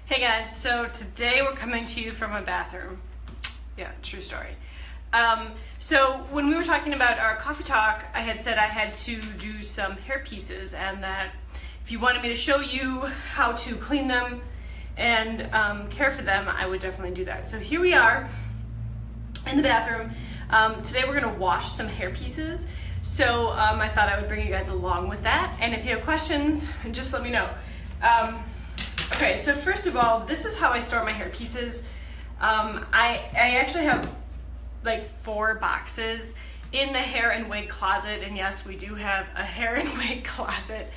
Hey guys, so today we're coming to you from a bathroom. Yeah, true story. So when we were talking about our coffee talk, I had said I had to do some hair pieces and that if you wanted me to show you how to clean them and care for them, I would definitely do that. So here we are in the bathroom. Today we're gonna wash some hair pieces. So I thought I would bring you guys along with that. And if you have questions, just let me know. Okay, so first of all, this is how I store my hair pieces. I actually have like 4 boxes in the hair and wig closet, and yes, we do have a hair and wig closet,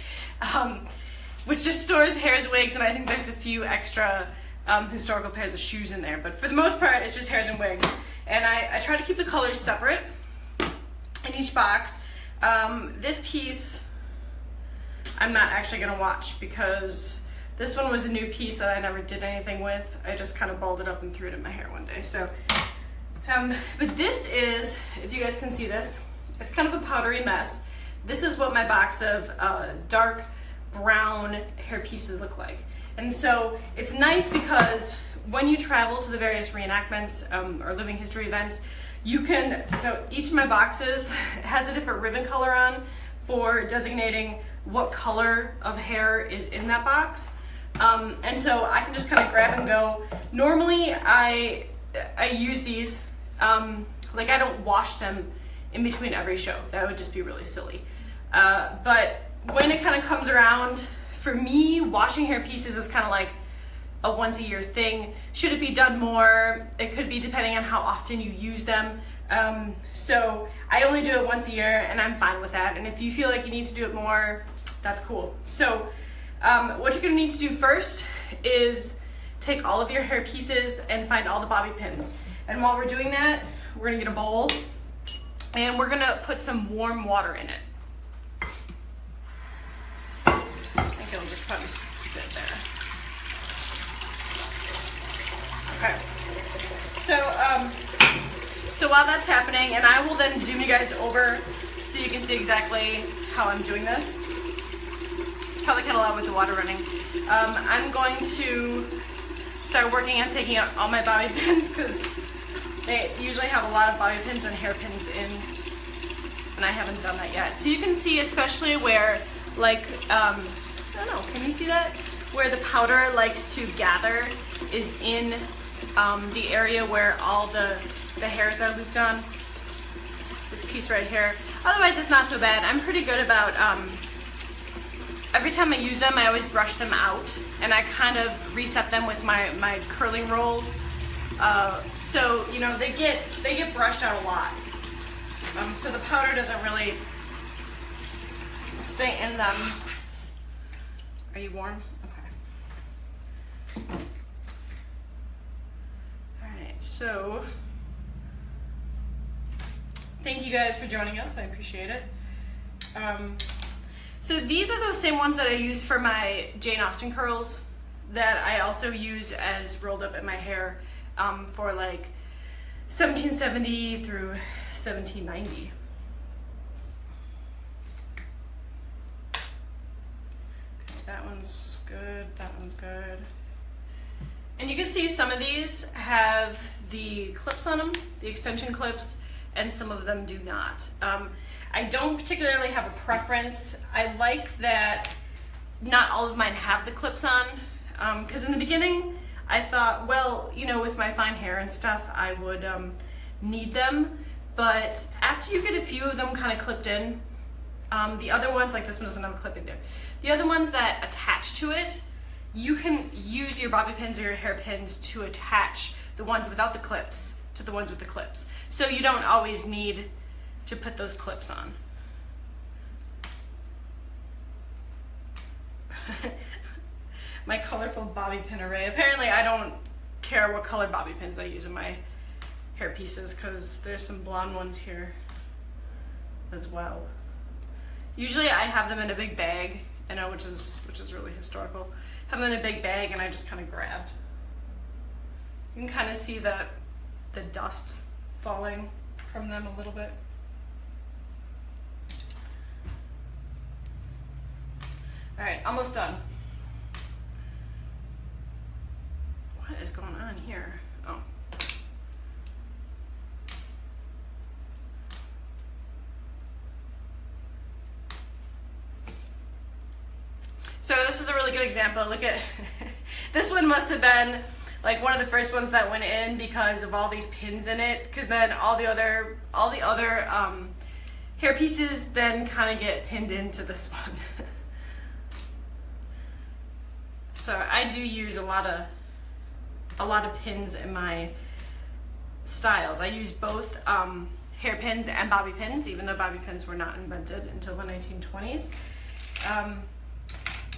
which just stores hairs, wigs, and I think there's a few extra historical pairs of shoes in there, but for the most part, it's just hairs and wigs. And I try to keep the colors separate in each box. This piece, I'm not actually gonna watch because this one was a new piece that I never did anything with. I just kind of balled it up and threw it in my hair one day. So, but this is, if you guys can see this, it's kind of a powdery mess. This is what my box of dark brown hair pieces look like. And so it's nice because when you travel to the various reenactments or living history events, you can, so each of my boxes has a different ribbon color on for designating what color of hair is in that box. And so I can just kind of grab and go. Normally I use these, like I don't wash them in between every show. That would just be really silly. But when it kind of comes around, for me, washing hair pieces is kind of like a once a year thing. Should it be done more? It could be depending on how often you use them. So I only do it once a year and I'm fine with that. And if you feel like you need to do it more, that's cool. So what you're gonna need to do first is take all of your hair pieces and find all the bobby pins. And while we're doing that, we're gonna get a bowl and we're gonna put some warm water in it. I think it'll just probably sit there. Okay. So while that's happening, and I will then zoom you guys over so you can see exactly how I'm doing this. Probably kind of loud with the water running. I'm going to start working on taking out all my bobby pins because they usually have a lot of bobby pins and hairpins in, and I haven't done that yet. So you can see, especially where, like, I don't know, can you see that? Where the powder likes to gather is in the area where all the hairs are looped on. This piece right here. Otherwise, it's not so bad. I'm pretty good about every time I use them, I always brush them out, and I kind of reset them with my curling rolls. So you know they get brushed out a lot. So the powder doesn't really stay in them. Are you warm? Okay. All right. So thank you guys for joining us. I appreciate it. So these are those same ones that I use for my Jane Austen curls that I also use as rolled up in my hair for like 1770 through 1790. Okay, that one's good, that one's good. And you can see some of these have the clips on them, the extension clips, and some of them do not. I don't particularly have a preference. I like that not all of mine have the clips on, because in the beginning I thought, well, you know, with my fine hair and stuff, I would need them, but after you get a few of them kind of clipped in, the other ones, like this one doesn't have a clip in there, the other ones that attach to it, you can use your bobby pins or your hair pins to attach the ones without the clips to the ones with the clips. So you don't always need to put those clips on. My colorful bobby pin array. Apparently I don't care what color bobby pins I use in my hair pieces because there's some blonde ones here as well. Usually I have them in a big bag, I know, which is really historical. Have them in a big bag and I just kind of grab. You can kind of see the dust falling from them a little bit. All right, almost done. What is going on here? Oh. So this is a really good example. Look at, this one must have been like one of the first ones that went in because of all these pins in it, because then all the other hair pieces then kind of get pinned into this one. So I do use a lot of pins in my styles. I use both hairpins and bobby pins, even though bobby pins were not invented until the 1920s.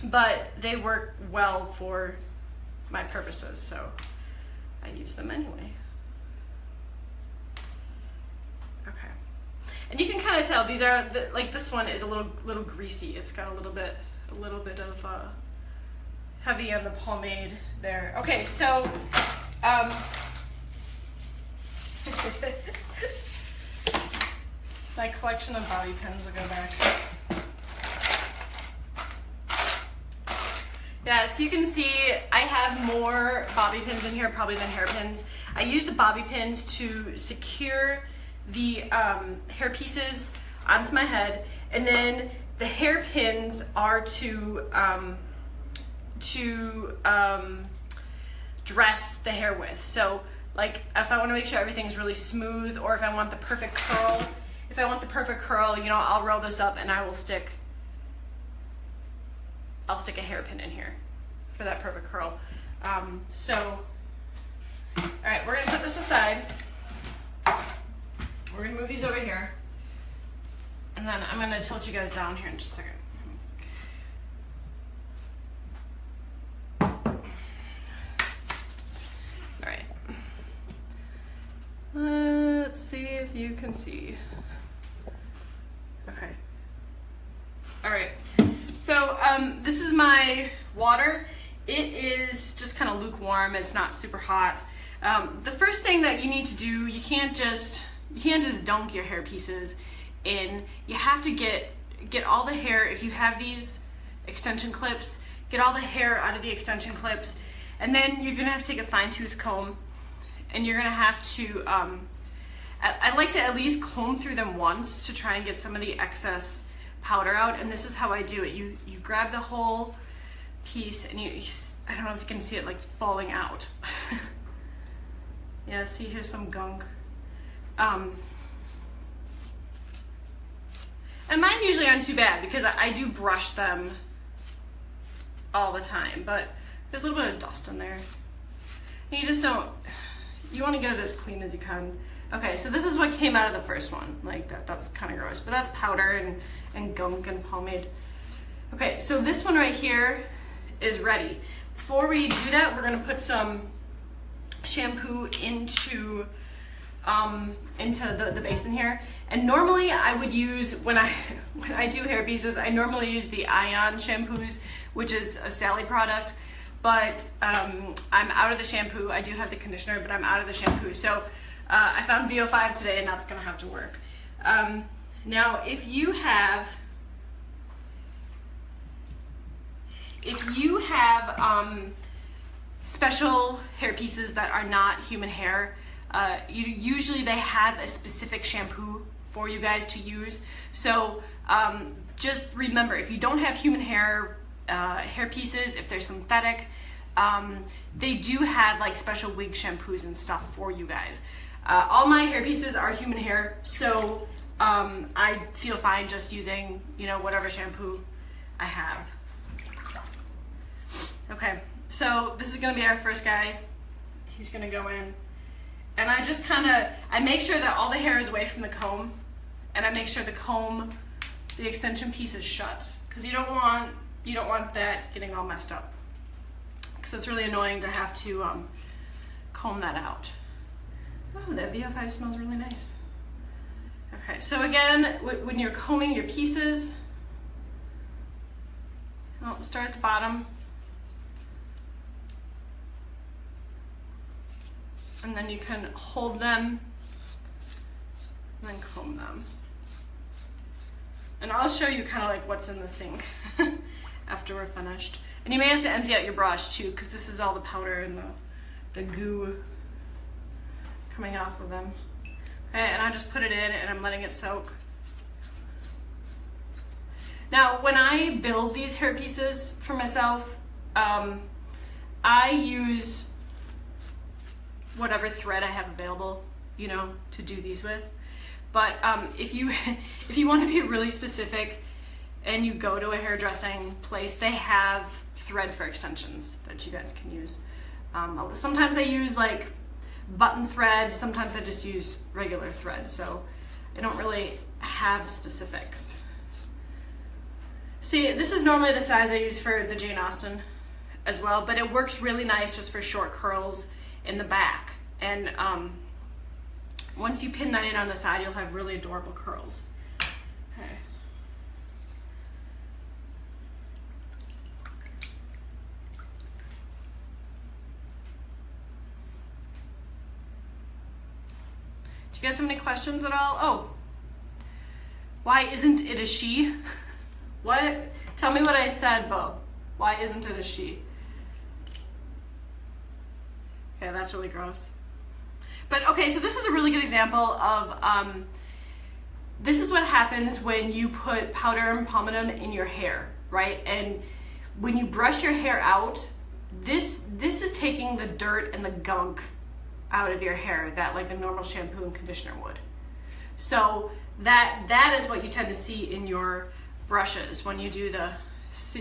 But they work well for my purposes, so I use them anyway. Okay, and you can kind of tell these are like this one is a little greasy. It's got a little bit of heavy on the pomade there. Okay, so my collection of bobby pins will go back. Yeah, so you can see I have more bobby pins in here probably than hairpins. I use the bobby pins to secure the hair pieces onto my head, and then the hairpins are to dress the hair with. So like if I want to make sure everything's really smooth, or if I want the perfect curl, you know, I'll roll this up and I'll stick a hairpin in here for that perfect curl. So, all right, we're gonna set this aside. We're gonna move these over here, and then I'm gonna tilt you guys down here in just a second. All right. Let's see if you can see. Okay. All right. So this is my water. It is just kind of lukewarm. It's not super hot. The first thing that you need to do, you can't just dunk your hair pieces in. You have to get all the hair. If you have these extension clips, get all the hair out of the extension clips, and then you're gonna have to take a fine-tooth comb, and you're gonna have to. I like to at least comb through them once to try and get some of the excess powder out, and this is how I do it. You grab the whole piece, and I don't know if you can see it like falling out. Yeah, see, here's some gunk. And mine usually aren't too bad because I do brush them all the time, but there's a little bit of dust in there. And you just don't, you want to get it as clean as you can. Okay, so this is what came out of the first one. Like that's kind of gross, but that's powder and gunk and pomade. Okay, so this one right here is ready. Before we do that, we're gonna put some shampoo into the basin here. And normally I would use, when I do hair pieces, I normally use the Ion shampoos, which is a Sally product, but I'm out of the shampoo. I do have the conditioner, but I'm out of the shampoo. So I found VO5 today, and that's gonna have to work. Now, if you have special hair pieces that are not human hair, usually they have a specific shampoo for you guys to use. So just remember, if you don't have human hair pieces, if they're synthetic, they do have like special wig shampoos and stuff for you guys. All my hair pieces are human hair, so I feel fine just using, you know, whatever shampoo I have. Okay, so this is gonna be our first guy. He's gonna go in, and I just I make sure that all the hair is away from the comb, and I make sure the extension piece is shut, because you don't want that getting all messed up, because it's really annoying to have to comb that out. Oh, that VO5 smells really nice. Okay, so again, when you're combing your pieces, I'll start at the bottom, and then you can hold them and then comb them. And I'll show you kind of like what's in the sink after we're finished. And you may have to empty out your brush too, because this is all the powder and the goo coming off of them. Okay, and I just put it in and I'm letting it soak. Now, when I build these hair pieces for myself, I use whatever thread I have available, you know, to do these with. But if you want to be really specific and you go to a hairdressing place, they have thread for extensions that you guys can use. Sometimes I use like button thread, sometimes I just use regular thread, so I don't really have specifics. See, this is normally the size I use for the Jane Austen as well, but it works really nice just for short curls in the back. And once you pin that in on the side, you'll have really adorable curls. Okay. Do you guys have any questions at all? Oh, why isn't it a she? What? Tell me what I said, Bo. Why isn't it a she? Okay, that's really gross. But okay, so this is a really good example of, this is what happens when you put powder and pomatum in your hair, right? And when you brush your hair out, this is taking the dirt and the gunk out of your hair that like a normal shampoo and conditioner would. So that is what you tend to see in your brushes when you do the,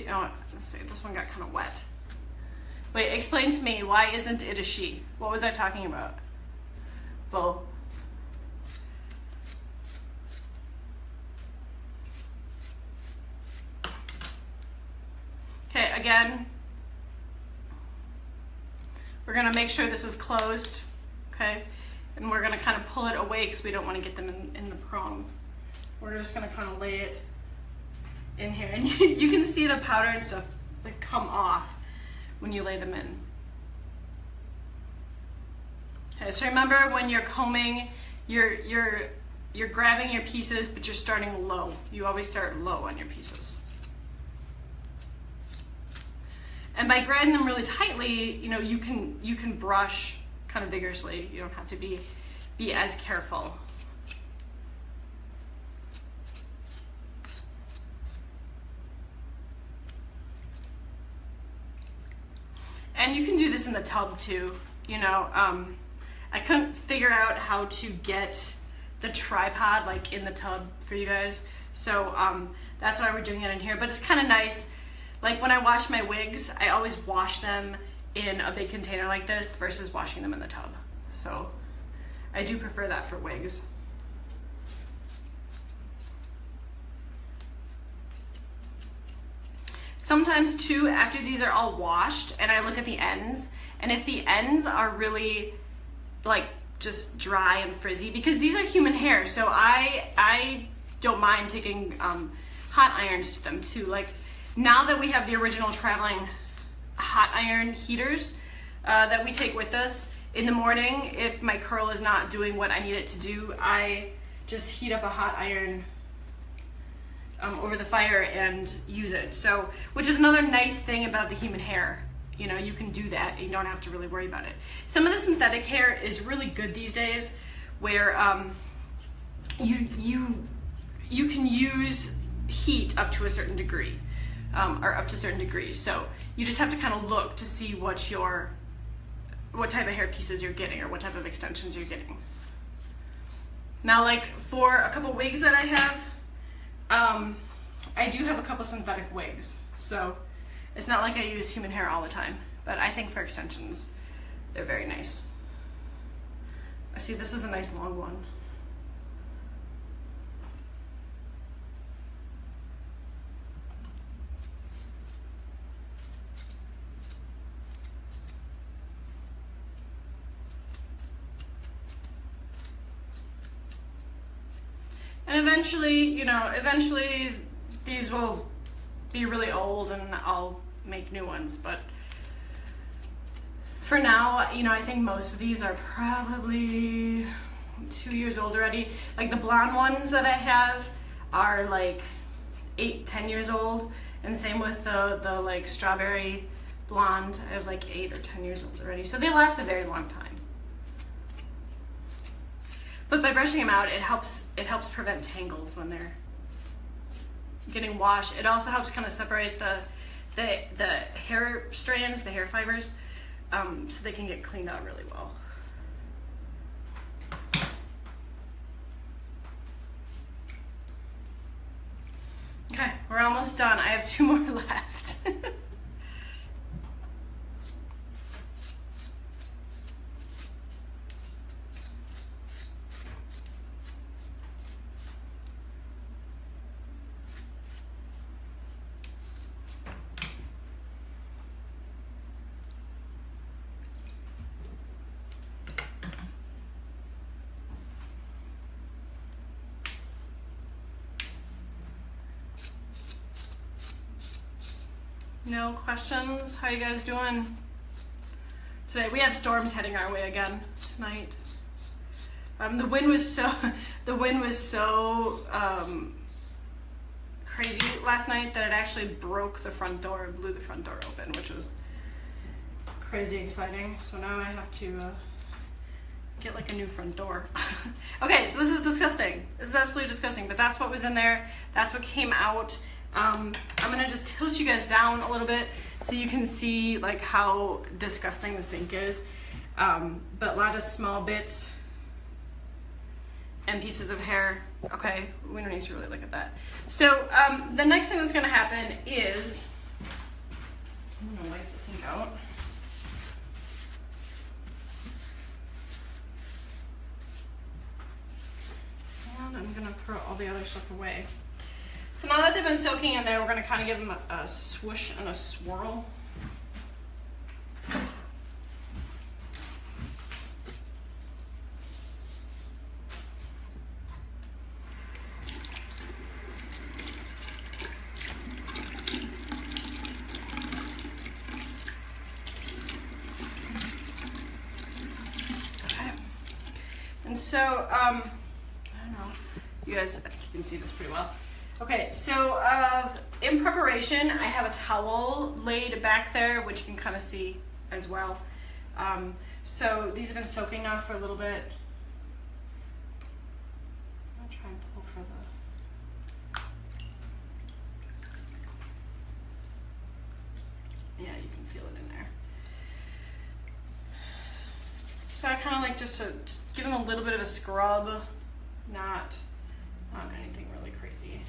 oh, let's see, this one got kind of wet. Wait, explain to me, why isn't it a she? What was I talking about? Well, okay, again, we're gonna make sure this is closed, okay? And we're gonna kind of pull it away because we don't want to get them in the prongs. We're just gonna kind of lay it in here. And you can see the powder and stuff like come off when you lay them in. Okay, so remember when you're combing, you're grabbing your pieces, but you're starting low. You always start low on your pieces. And by grabbing them really tightly, you know, you can brush kind of vigorously. You don't have to be as careful. And you can do this in the tub too. You know, I couldn't figure out how to get the tripod like in the tub for you guys. So that's why we're doing it in here. But it's kind of nice. Like when I wash my wigs, I always wash them in a big container like this versus washing them in the tub. So I do prefer that for wigs. Sometimes too, after these are all washed and I look at the ends, and if the ends are really like just dry and frizzy, because these are human hair, so I don't mind taking hot irons to them too. Like now that we have the original traveling hot iron heaters that we take with us in the morning, if my curl is not doing what I need it to do, I just heat up a hot iron over the fire and use it. So, which is another nice thing about the human hair. You know, you can do that and you don't have to really worry about it. Some of the synthetic hair is really good these days, where you can use heat up to a certain degree, or up to certain degrees. So you just have to kind of look to see what type of hair pieces you're getting or what type of extensions you're getting. Now, like for a couple wigs that I have, I do have a couple synthetic wigs, so it's not like I use human hair all the time, but I think for extensions, they're very nice. I see this is a nice long one. And eventually, you know, these will be really old and I'll make new ones. But for now, you know, I think most of these are probably 2 years old already. Like the blonde ones that I have are like 8, 10 years old. And same with the like strawberry blonde. I have like 8 or 10 years old already, so they last a very long time. But by brushing them out, it helps prevent tangles when they're getting washed. It also helps kind of separate the hair strands, the hair fibers, so they can get cleaned out really well. Okay, we're almost done. I have 2 more left. No questions? How you guys doing today? We have storms heading our way again tonight. The wind was so crazy last night that it actually broke the front door and blew the front door open, which was crazy exciting. So now I have to get like a new front door. Okay, so this is disgusting. This is absolutely disgusting, but that's what was in there. That's what came out. I'm gonna just tilt you guys down a little bit so you can see like how disgusting the sink is. But a lot of small bits and pieces of hair. Okay, we don't need to really look at that. So the next thing that's gonna happen is, I'm gonna wipe the sink out. And I'm gonna throw all the other stuff away. So now that they've been soaking in there, we're going to kind of give them a swoosh and a swirl. Okay. And so, I don't know, you guys, I think you can see this pretty well. Okay, so in preparation, I have a towel laid back there, which you can kind of see as well. So these have been soaking now for a little bit. I'll try and pull for the... Yeah, you can feel it in there. So I kind of like just to give them a little bit of a scrub, not anything really crazy.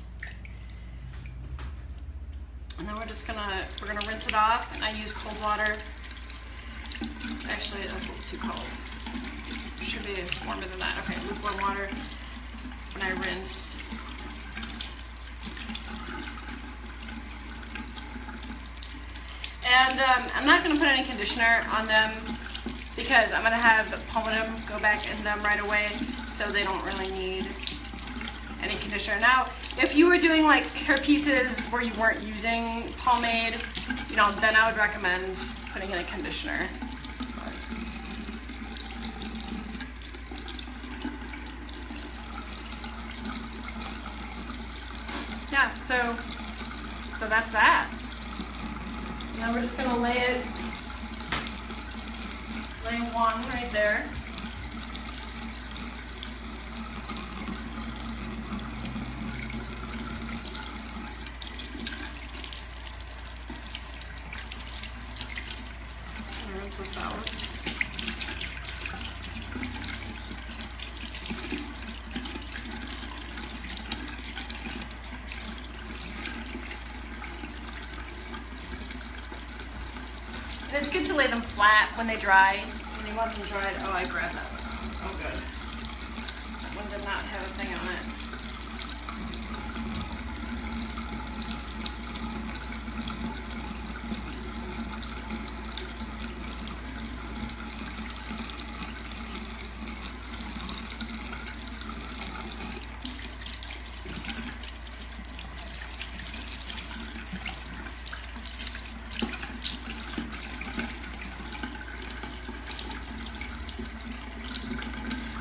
And then we're gonna rinse it off, and I use cold water. Actually, that's a little too cold. It should be warmer than that. Okay, lukewarm water, and I rinse. And I'm not gonna put any conditioner on them because I'm gonna have pomatum go back in them right away, so they don't really need any conditioner. Now, if you were doing like hair pieces where you weren't using pomade, you know, then I would recommend putting in a conditioner. Yeah, so that's that. Now we're just gonna lay one right there. Rinse this out. And it's good to lay them flat when they dry. When you want them dried, oh, I grabbed that one. Oh, good. That one did not have a thing on it.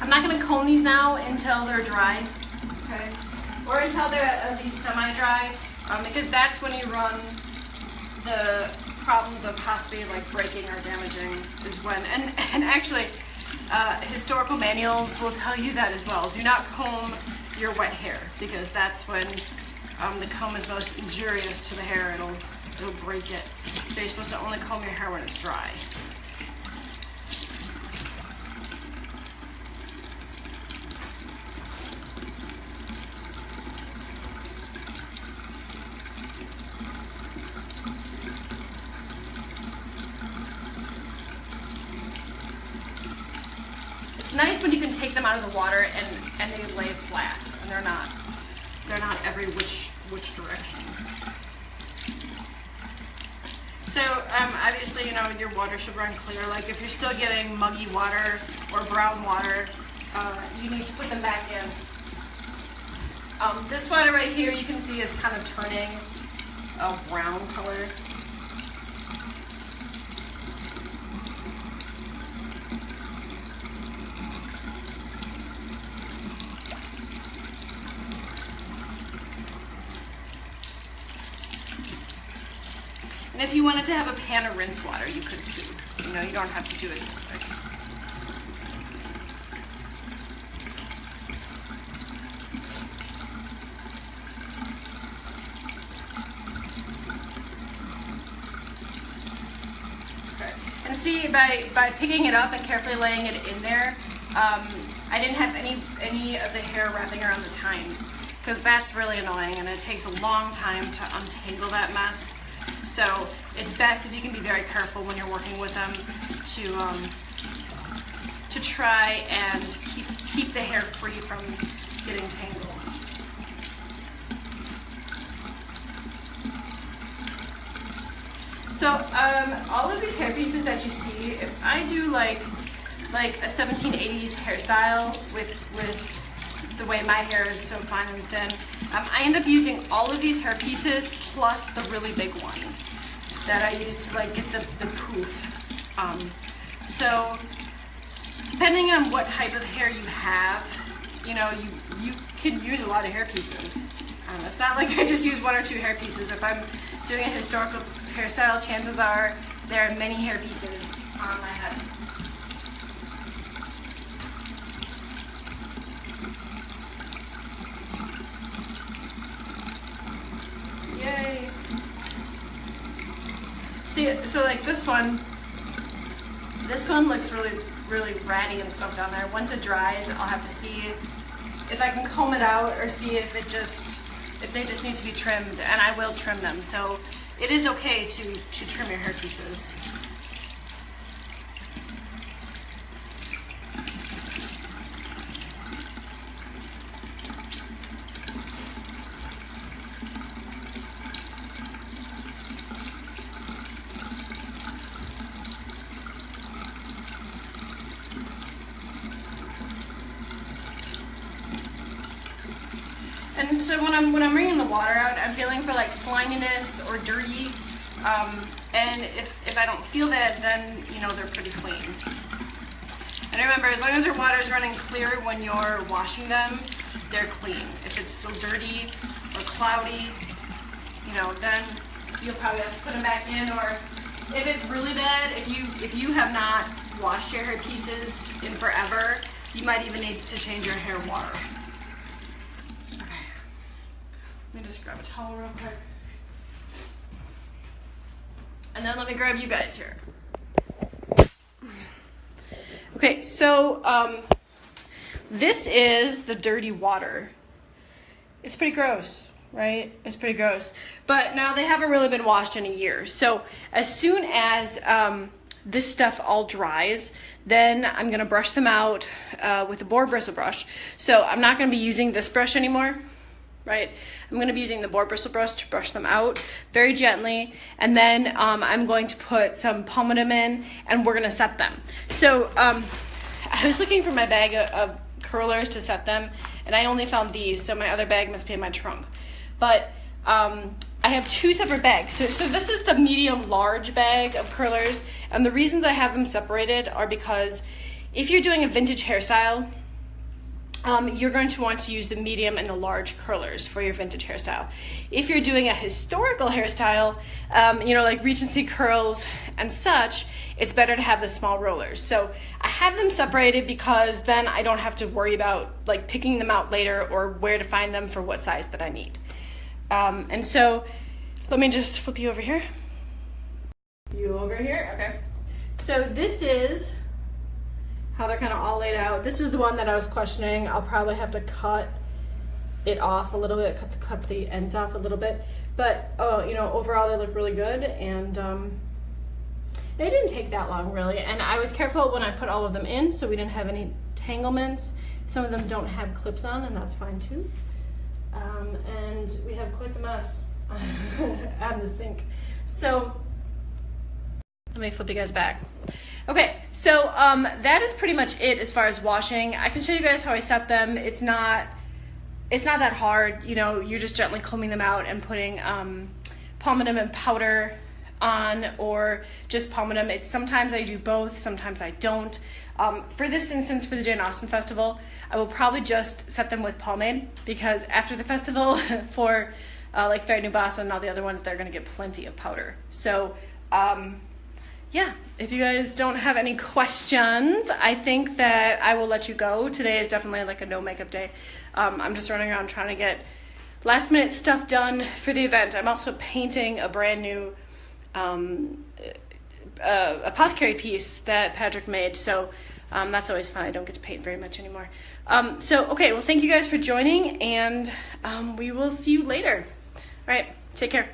I'm not going to comb these now until they're dry, okay? Or until they're at least semi-dry, because that's when you run the problems of possibly like breaking or damaging is when, and actually historical manuals will tell you that as well. Do not comb your wet hair, because that's when the comb is most injurious to the hair. It'll break it. So you're supposed to only comb your hair when it's dry. It's nice when you can take them out of the water and they lay flat and they're not every which direction. So obviously, you know, your water should run clear. Like if you're still getting muggy water or brown water, you need to put them back in. This water right here, you can see is kind of turning a brown color. And if you wanted to have a pan of rinse water, you could too. You know, you don't have to do it this way. Okay. And see, by picking it up and carefully laying it in there, I didn't have any of the hair wrapping around the tines, because that's really annoying and it takes a long time to untangle that mess. So it's best if you can be very careful when you're working with them to try and keep the hair free from getting tangled. So all of these hair pieces that you see, if I do like a 1780s hairstyle with the way my hair is so fine and thin, I end up using all of these hair pieces plus the really big one that I use to like get the poof. So depending on what type of hair you have, you know, you can use a lot of hair pieces. It's not like I just use one or two hair pieces. If I'm doing a historical hairstyle, chances are there are many hair pieces on my head. Yay. See, so like this one looks really ratty and stuff down there. Once it dries, I'll have to see if I can comb it out or see if they just need to be trimmed, and I will trim them. So it is okay to trim your hair pieces. And so when I'm wringing the water out, I'm feeling for like sliminess or dirty, and if I don't feel that, then you know they're pretty clean. And remember, as long as your water is running clear when you're washing them, they're clean. If it's still dirty or cloudy, you know, then you'll probably have to put them back in. Or if it's really bad, if you have not washed your hair pieces in forever, you might even need to change your hair water. Let me just grab a towel real quick. And then let me grab you guys here. Okay, so this is the dirty water. It's pretty gross, right? It's pretty gross. But now they haven't really been washed in a year. So as soon as this stuff all dries, then I'm gonna brush them out with a boar bristle brush. So I'm not gonna be using this brush anymore. Right, I'm going to be using the boar bristle brush to brush them out very gently, and then I'm going to put some pomatum in, and we're going to set them. So I was looking for my bag of curlers to set them, and I only found these, so my other bag must be in my trunk. But I have two separate bags. So this is the medium large bag of curlers, and the reasons I have them separated are because if you're doing a vintage hairstyle, you're going to want to use the medium and the large curlers for your vintage hairstyle. If you're doing a historical hairstyle, you know, like Regency curls and such, it's better to have the small rollers. So I have them separated because then I don't have to worry about like picking them out later or where to find them for what size that I need. And so let me just flip you over here. You over here, okay. So this is how they're kind of all laid out. This is the one that I was questioning. I'll probably have to cut it off a little bit, cut the ends off a little bit. But you know, overall they look really good, and it didn't take that long really. And I was careful when I put all of them in so we didn't have any entanglements. Some of them don't have clips on, and that's fine too. And we have quite the mess on the sink. So let me flip you guys back. Okay, so that is pretty much it as far as washing. I can show you guys how I set them. It's not that hard. You know, you're just gently combing them out and putting pomatum and powder on, or just pomatum. Sometimes I do both, sometimes I don't. For this instance, for the Jane Austen Festival, I will probably just set them with pomade, because after the festival for like Fair New Boston and all the other ones, they're gonna get plenty of powder. So yeah, if you guys don't have any questions, I think that I will let you go. Today is definitely like a no makeup day. I'm just running around trying to get last minute stuff done for the event. I'm also painting a brand new apothecary piece that Patrick made, so that's always fun. I don't get to paint very much anymore. So okay, well, thank you guys for joining, and we will see you later. All right, take care.